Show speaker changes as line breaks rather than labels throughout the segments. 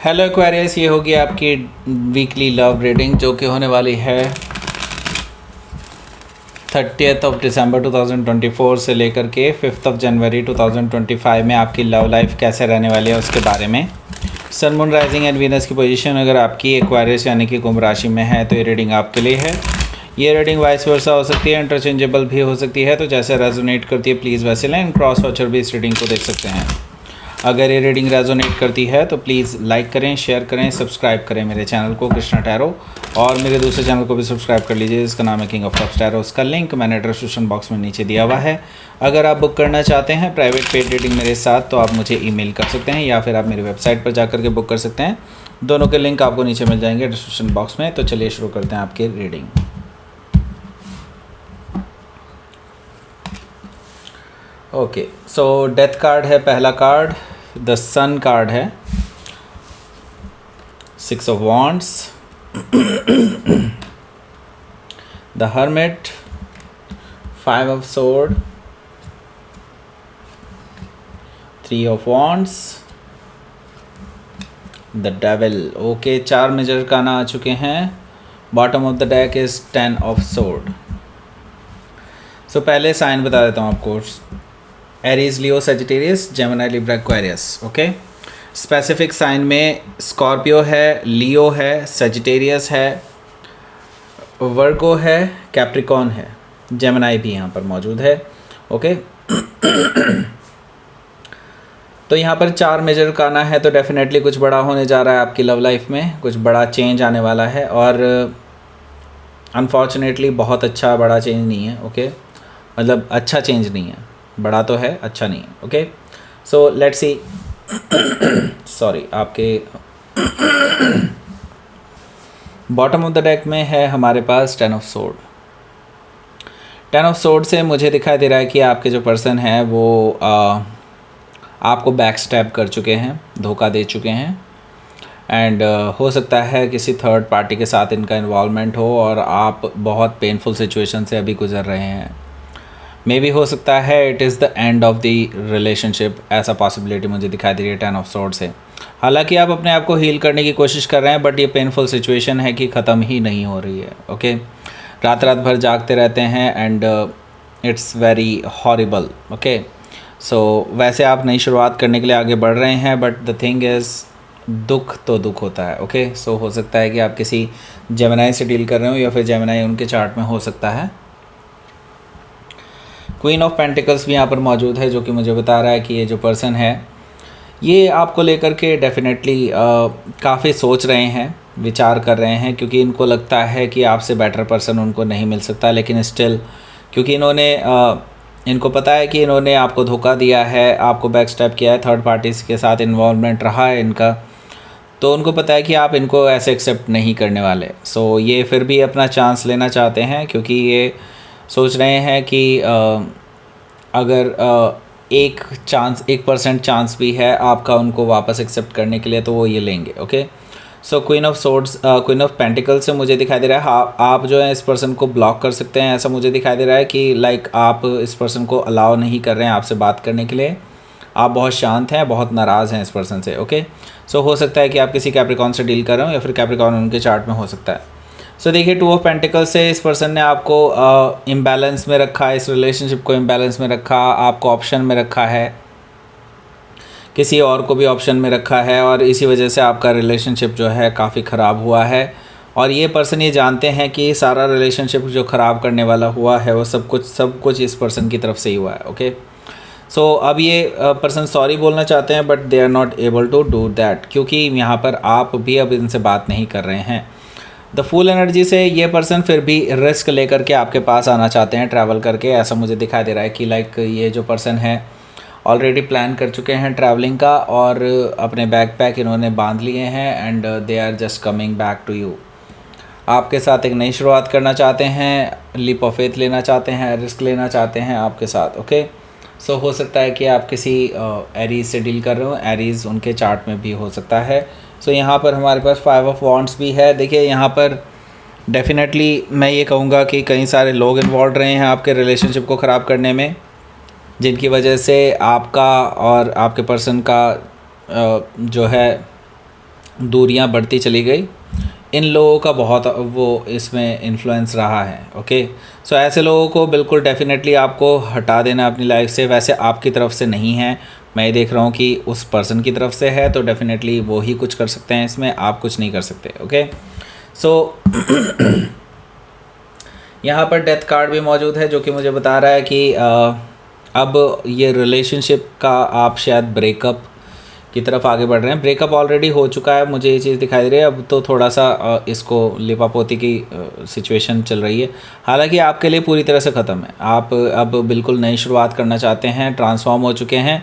Hello Aquarius, ये होगी आपकी वीकली लव रीडिंग जो कि होने वाली है 30 दिसंबर 2024 से लेकर के 5 जनवरी 2025 में आपकी लव लाइफ कैसे रहने वाली है उसके बारे में। सन, मून, राइजिंग एंड वीनस की पोजीशन अगर आपकी एक्वेरियस यानी कि कुंभ राशि में है तो ये रीडिंग आपके लिए है। ये रीडिंग वाइस वर्सा हो सकती है, इंटरचेंजेबल भी हो सकती है, तो जैसे रेजोनेट करती है प्लीज़ वैसे लें। क्रॉस वॉचर भी इस रीडिंग को देख सकते हैं। अगर ये रीडिंग रेजोनेट करती है तो प्लीज़ लाइक करें, शेयर करें, सब्सक्राइब करें मेरे चैनल को कृष्णा टैरो, और मेरे दूसरे चैनल को भी सब्सक्राइब कर लीजिए जिसका नाम है किंग ऑफ कप्स टैरो। उसका लिंक मैंने डिस्क्रिप्शन बॉक्स में नीचे दिया हुआ है। अगर आप बुक करना चाहते हैं प्राइवेट पेड रीडिंग मेरे साथ तो आप मुझे ईमेल कर सकते हैं या फिर आप मेरी वेबसाइट पर जाकर के बुक कर सकते हैं। दोनों के लिंक आपको नीचे मिल जाएंगे डिस्क्रिप्शन बॉक्स में। तो चलिए शुरू करते हैं आपकी reading. Okay, so death card है पहला कार्ड, द सन कार्ड है, 6 of wands, the hermit, 5 of sword, 3 of wands, the devil. Okay, 4 major arcana आ चुके हैं। Bottom of the deck is 10 of sword. So पहले साइन बता देता हूँ आपको, Aries, Leo, Sagittarius, Gemini, Libra, Aquarius. Okay, specific sign में Scorpio है, लियो है, सेजिटेरियस है, वर्गो है, कैप्रिकॉन है, जेमिनी भी यहाँ पर मौजूद है। ओके तो यहाँ पर 4 मेजर काना है तो डेफिनेटली कुछ बड़ा होने जा रहा है आपकी लव लाइफ में, कुछ बड़ा चेंज आने वाला है, और अनफॉर्चुनेटली बहुत अच्छा बड़ा चेंज नहीं है। ओके, मतलब अच्छा चेंज नहीं है, बड़ा तो है, अच्छा नहीं है। Okay, so let's see. Sorry, आपके बॉटम ऑफ द डेक में है हमारे पास 10 ऑफ सोर्ड। 10 ऑफ सोर्ड से मुझे दिखाई दे रहा है कि आपके जो पर्सन है वो आपको बैक स्टैब कर चुके हैं, धोखा दे चुके हैं, एंड हो सकता है किसी थर्ड पार्टी के साथ इनका इन्वॉल्वमेंट हो और आप बहुत पेनफुल सिचुएशन से अभी गुजर रहे हैं। मे भी हो सकता है it is the end of the relationship, ऐसा पॉसिबिलिटी मुझे दिखाई दे रही है 10 ऑफ सोर्ड से। हालांकि आप अपने आप को हील करने की कोशिश कर रहे हैं बट ये पेनफुल सिचुएशन है कि ख़त्म ही नहीं हो रही है। ओके, रात रात भर जागते रहते हैं and it's very horrible. Okay, so वैसे आप नई शुरुआत करने के लिए आगे बढ़ रहे हैं बट द थिंग इज़ दुख तो दुख होता है। ओके, सो हो सकता है कि आप किसी जेमिनी से डील कर रहे हो या फिर जेमिनी उनके चार्ट में हो सकता है। क्वीन ऑफ पेंटिकल्स भी यहाँ पर मौजूद है जो कि मुझे बता रहा है कि ये जो पर्सन है ये आपको लेकर के डेफिनेटली काफ़ी सोच रहे हैं, विचार कर रहे हैं, क्योंकि इनको लगता है कि आपसे बेटर पर्सन उनको नहीं मिल सकता, लेकिन स्टिल क्योंकि इनको पता है कि इन्होंने आपको धोखा दिया है, आपको बैक स्टेप किया है, थर्ड पार्टीज के साथ इन्वॉल्वमेंट रहा है इनका, तो उनको पता है कि आप इनको ऐसे एक्सेप्ट नहीं करने वाले। सो ये फिर भी अपना चांस लेना चाहते हैं क्योंकि ये सोच रहे हैं कि अगर 1% चांस भी है आपका उनको वापस एक्सेप्ट करने के लिए तो वो ये लेंगे। Okay, so queen of swords, queen of pentacle से मुझे दिखाई दे रहा है आप जो है इस पर्सन को ब्लॉक कर सकते हैं। ऐसा मुझे दिखाई दे रहा है कि लाइक आप इस पर्सन को अलाउ नहीं कर रहे हैं आपसे बात करने के लिए, आप बहुत शांत हैं, बहुत नाराज़ हैं इस पर्सन से। ओके, सो हो सकता है कि आप किसी कैप्रिकॉन से डील कर रहे हो या फिर कैप्रिकॉन उनके चार्ट में हो सकता है। सो देखिए, 2 ऑफ पेंटिकल से इस पर्सन ने आपको इम्बैलेंस में रखा, इस रिलेशनशिप को इम्बैलेंस में रखा, आपको ऑप्शन में रखा है, किसी और को भी ऑप्शन में रखा है, और इसी वजह से आपका रिलेशनशिप जो है काफ़ी ख़राब हुआ है। और ये पर्सन ये जानते हैं कि सारा रिलेशनशिप जो ख़राब करने वाला हुआ है वो सब कुछ इस पर्सन की तरफ से ही हुआ है। ओके, सो अब ये पर्सन सॉरी बोलना चाहते हैं but they are not able to do that, क्योंकि यहाँ पर आप भी अब इनसे बात नहीं कर रहे हैं। द फुल एनर्जी से ये पर्सन फिर भी रिस्क लेकर के आपके पास आना चाहते हैं, ट्रैवल करके। ऐसा मुझे दिखाई दे रहा है कि लाइक ये जो पर्सन है ऑलरेडी प्लान कर चुके हैं ट्रैवलिंग का, और अपने बैग पैक इन्होंने बांध लिए हैं and they are just coming back to you. आपके साथ एक नई शुरुआत करना चाहते हैं, लीप ऑफ फेथ लेना चाहते हैं, रिस्क लेना चाहते हैं आपके साथ। ओके, सो हो सकता है कि आप किसी एरीज से डील कर रहे हो, एरीज उनके चार्ट में भी हो सकता है। सो यहाँ पर हमारे पास 5 ऑफ वॉन्ड्स भी है। देखिए, यहाँ पर डेफिनेटली मैं ये कहूँगा कि कई सारे लोग इन्वॉल्व रहे हैं आपके रिलेशनशिप को ख़राब करने में, जिनकी वजह से आपका और आपके पर्सन का जो है दूरियां बढ़ती चली गई, इन लोगों का बहुत वो इसमें इन्फ्लुएंस रहा है। ओके, सो ऐसे लोगों को बिल्कुल डेफिनेटली आपको हटा देना अपनी लाइफ से। वैसे आपकी तरफ से नहीं है, मैं ये देख रहा हूँ कि उस पर्सन की तरफ से है, तो डेफिनेटली वो ही कुछ कर सकते हैं इसमें, आप कुछ नहीं कर सकते। ओके, सो यहाँ पर डेथ कार्ड भी मौजूद है जो कि मुझे बता रहा है कि अब ये रिलेशनशिप का आप शायद ब्रेकअप की तरफ आगे बढ़ रहे हैं। ब्रेकअप ऑलरेडी हो चुका है, मुझे ये चीज़ दिखाई दे रही है। अब तो थोड़ा सा इसको लिपापोती की सिचुएशन चल रही है। हालांकि आपके लिए पूरी तरह से ख़त्म है, आप अब बिल्कुल नई शुरुआत करना चाहते हैं, ट्रांसफॉर्म हो चुके हैं,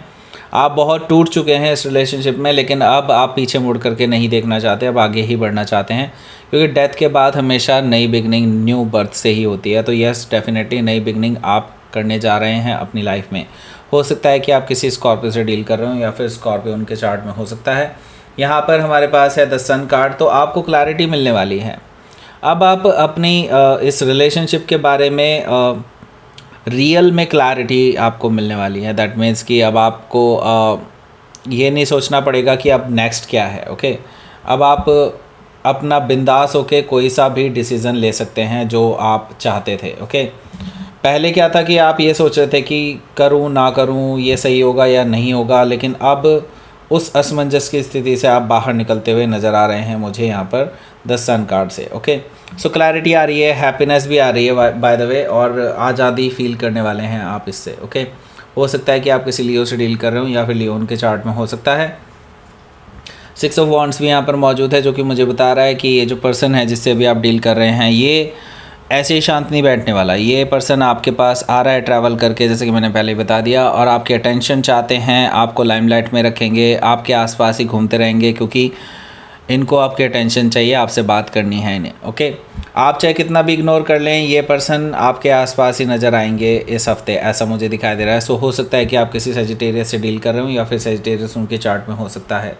आप बहुत टूट चुके हैं इस रिलेशनशिप में, लेकिन अब आप पीछे मुड़ करके नहीं देखना चाहते, अब आगे ही बढ़ना चाहते हैं, क्योंकि डेथ के बाद हमेशा नई बिगनिंग न्यू बर्थ से ही होती है। तो यस, डेफिनेटली नई बिगनिंग आप करने जा रहे हैं अपनी लाइफ में। हो सकता है कि आप किसी स्कॉर्पियो से डील कर रहे हो, या फिर स्कॉर्पियो उनके चार्ट में हो सकता है। यहाँ पर हमारे पास है द सन कार्ड, तो आपको क्लैरिटी मिलने वाली है। अब आप अपनी इस रिलेशनशिप के बारे में रियल में क्लैरिटी आपको मिलने वाली है। दैट मीन्स कि अब आपको ये नहीं सोचना पड़ेगा कि अब नेक्स्ट क्या है। ओके, अब आप अपना बिंदास होके कोई सा भी डिसीज़न ले सकते हैं जो आप चाहते थे। ओके, पहले क्या था कि आप ये सोच रहे थे कि करूं ना करूं, ये सही होगा या नहीं होगा, लेकिन अब उस असमंजस की स्थिति से आप बाहर निकलते हुए नज़र आ रहे हैं मुझे यहाँ पर द सन कार्ड से। ओके, सो क्लैरिटी आ रही है, हैप्पीनेस भी आ रही है बाय द वे, और आज़ादी फील करने वाले हैं आप इससे। ओके, हो सकता है कि आप किसी लियो से डील कर रहे हो, या फिर लियो उनके चार्ट में हो सकता है। 6 ऑफ वॉन्ड्स भी यहाँ पर मौजूद है जो कि मुझे बता रहा है कि ये जो पर्सन है जिससे अभी आप डील कर रहे हैं, ये ऐसे ही शांत नहीं बैठने वाला। ये पर्सन आपके पास आ रहा है ट्रैवल करके, जैसे कि मैंने पहले बता दिया, और आपके अटेंशन चाहते हैं, आपको लाइमलाइट में रखेंगे, आपके आसपास ही घूमते रहेंगे, क्योंकि इनको आपके अटेंशन चाहिए, आपसे बात करनी है इन्हें। ओके, आप चाहे कितना भी इग्नोर कर लें, ये पर्सन आपके आसपास ही नज़र आएंगे इस हफ्ते, ऐसा मुझे दिखाई दे रहा है। सो हो सकता है कि आप किसी सेजिटेरियस से डील कर रहे हो, या फिर सेजिटेरियस उनके चार्ट में हो सकता है।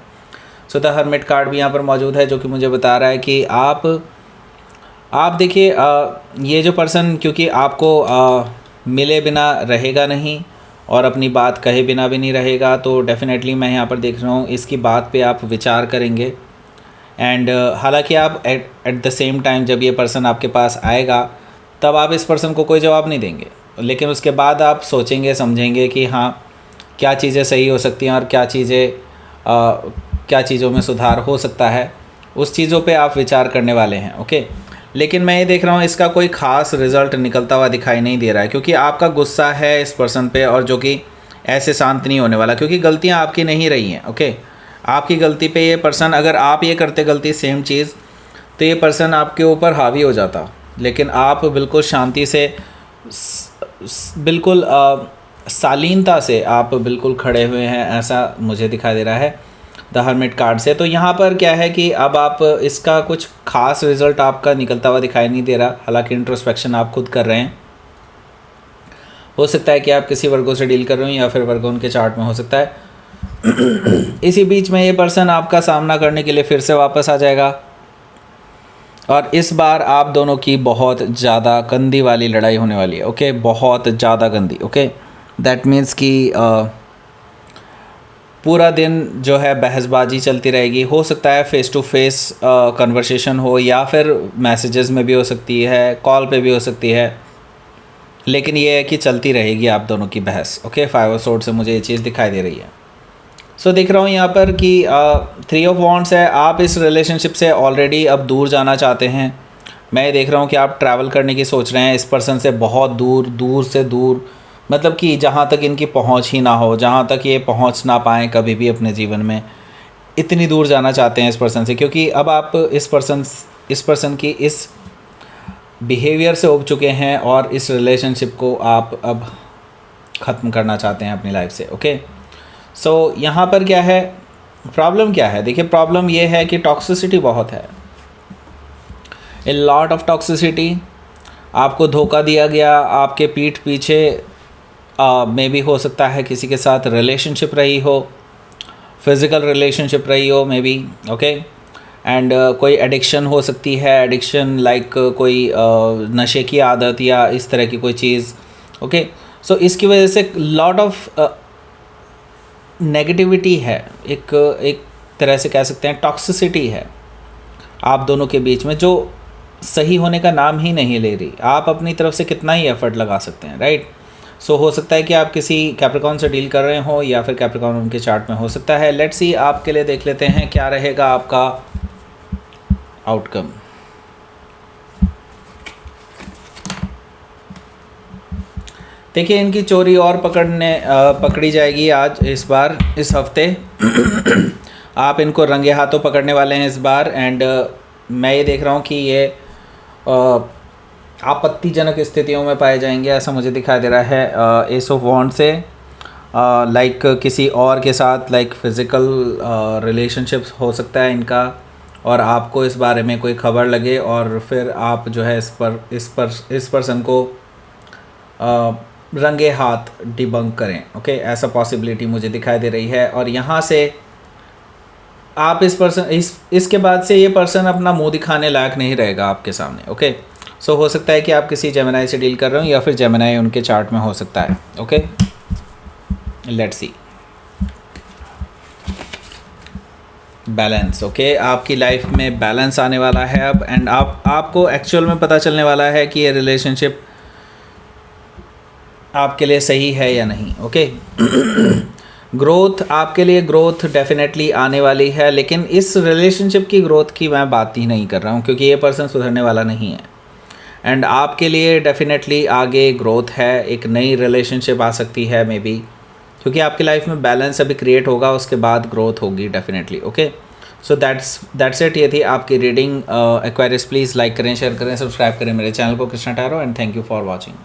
सो द हर्मिट कार्ड भी यहाँ पर मौजूद है जो कि मुझे बता रहा है कि आप देखिए, ये जो पर्सन क्योंकि आपको मिले बिना रहेगा नहीं और अपनी बात कहे बिना भी नहीं रहेगा, तो डेफिनेटली मैं यहाँ पर देख रहा हूँ इसकी बात पे आप विचार करेंगे। एंड हालांकि आप एट द सेम टाइम जब ये पर्सन आपके पास आएगा तब आप इस पर्सन को कोई जवाब नहीं देंगे, लेकिन उसके बाद आप सोचेंगे समझेंगे कि हाँ क्या चीज़ें सही हो सकती हैं और क्या चीज़ों में सुधार हो सकता है, उस चीज़ों पे आप विचार करने वाले हैं। ओके, लेकिन मैं ये देख रहा हूँ इसका कोई ख़ास रिज़ल्ट निकलता हुआ दिखाई नहीं दे रहा है, क्योंकि आपका गुस्सा है इस पर्सन पे, और जो कि ऐसे शांत नहीं होने वाला, क्योंकि गलतियाँ आपकी नहीं रही हैं। ओके, आपकी गलती पे ये पर्सन, अगर आप ये करते गलती सेम चीज़, तो ये पर्सन आपके ऊपर हावी हो जाता, लेकिन आप बिल्कुल शांति से बिल्कुल शालीनता से आप बिल्कुल खड़े हुए हैं, ऐसा मुझे दिखाई दे रहा है द हर्मिट कार्ड से। तो यहाँ पर क्या है कि अब आप इसका कुछ खास रिजल्ट आपका निकलता हुआ दिखाई नहीं दे रहा, हालांकि इंट्रोस्पेक्शन आप खुद कर रहे हैं। हो सकता है कि आप किसी वर्गों से डील कर रहे हो, या फिर वर्गों उनके चार्ट में हो सकता है। इसी बीच में ये पर्सन आपका सामना करने के लिए फिर से वापस आ जाएगा, और इस बार आप दोनों की बहुत ज़्यादा गंदी वाली लड़ाई होने वाली है। ओके, बहुत ज़्यादा गंदी। ओके, दैट मीन्स कि पूरा दिन जो है बहसबाजी चलती रहेगी। हो सकता है फ़ेस टू फेस कन्वर्सेशन हो, या फिर मैसेजेस में भी हो सकती है, कॉल पे भी हो सकती है, लेकिन ये है कि चलती रहेगी आप दोनों की बहस। ओके, 5 ऑफ सोर्ड से मुझे ये चीज़ दिखाई दे रही है। सो दिख रहा हूँ यहाँ पर कि 3 ऑफ वॉन्ड्स है, आप इस रिलेशनशिप से ऑलरेडी अब दूर जाना चाहते हैं। मैं ये देख रहा हूँ कि आप ट्रैवल करने की सोच रहे हैं इस पर्सन से, बहुत दूर, दूर से दूर, मतलब कि जहाँ तक इनकी पहुँच ही ना हो, जहाँ तक ये पहुँच ना पाएँ कभी भी अपने जीवन में, इतनी दूर जाना चाहते हैं इस पर्सन से, क्योंकि अब आप इस पर्सन की इस बिहेवियर से उब चुके हैं, और इस रिलेशनशिप को आप अब ख़त्म करना चाहते हैं अपनी लाइफ से। ओके, सो यहाँ पर क्या है, प्रॉब्लम क्या है? देखिए, प्रॉब्लम ये है कि टॉक्सिसिटी बहुत है, ए लॉट ऑफ टॉक्सिसिटी। आपको धोखा दिया गया, आपके पीठ पीछे मे भी हो सकता है किसी के साथ रिलेशनशिप रही हो, फिज़िकल रिलेशनशिप रही हो मे बी। ओके, एंड कोई एडिक्शन हो सकती है, एडिक्शन लाइक कोई नशे की आदत या इस तरह की कोई चीज़। ओके, सो इसकी वजह से लॉट ऑफ नेगेटिविटी है, एक तरह से कह सकते हैं टॉक्सिसिटी है आप दोनों के बीच में, जो सही होने का नाम ही नहीं ले रही। आप अपनी तरफ से कितना ही एफर्ट लगा सकते हैं, राइट। सो हो सकता है कि आप किसी कैप्रिकॉर्न से डील कर रहे हो या फिर कैप्रिकॉर्न उनके चार्ट में हो सकता है। लेट्स सी आपके लिए देख लेते हैं क्या रहेगा आपका आउटकम। देखिए इनकी चोरी और पकड़ी जाएगी आज, इस बार, इस हफ्ते। आप इनको रंगे हाथों पकड़ने वाले हैं इस बार। एंड मैं ये देख रहा हूँ कि ये आपत्तिजनक स्थितियों में पाए जाएंगे, ऐसा मुझे दिखाई दे रहा है एस ऑफ वॉन्ड से। लाइक किसी और के साथ लाइक फिज़िकल रिलेशनशिप्स हो सकता है इनका, और आपको इस बारे में कोई खबर लगे और फिर आप जो है इस पर्सन को रंगे हाथ डिबंक करें। ओके, ऐसा पॉसिबिलिटी मुझे दिखाई दे रही है। और यहाँ से आप इसके बाद से ये पर्सन अपना मुंह दिखाने लायक नहीं रहेगा आपके सामने। ओके, सो हो सकता है कि आप किसी जेमिनाई से डील कर रहे हो या फिर जेमिनाई उनके चार्ट में हो सकता है। Okay, let's see. Balance. Okay, आपकी लाइफ में बैलेंस आने वाला है अब। एंड आपको एक्चुअल में पता चलने वाला है कि ये रिलेशनशिप आपके लिए सही है या नहीं। ओके, ग्रोथ, आपके लिए ग्रोथ डेफिनेटली आने वाली है, लेकिन इस रिलेशनशिप की ग्रोथ की मैं बात ही नहीं कर रहा हूँ क्योंकि ये पर्सन सुधरने वाला नहीं है। एंड आपके लिए डेफिनेटली आगे ग्रोथ है, एक नई रिलेशनशिप आ सकती है मे बी, क्योंकि आपकी लाइफ में बैलेंस अभी क्रिएट होगा, उसके बाद ग्रोथ होगी definitely. Okay, so that's it. ये थी आपकी रीडिंग। एक्वेरियस प्लीज़ लाइक करें, शेयर करें, सब्सक्राइब करें मेरे चैनल को Krishna tarot. And thank you for watching.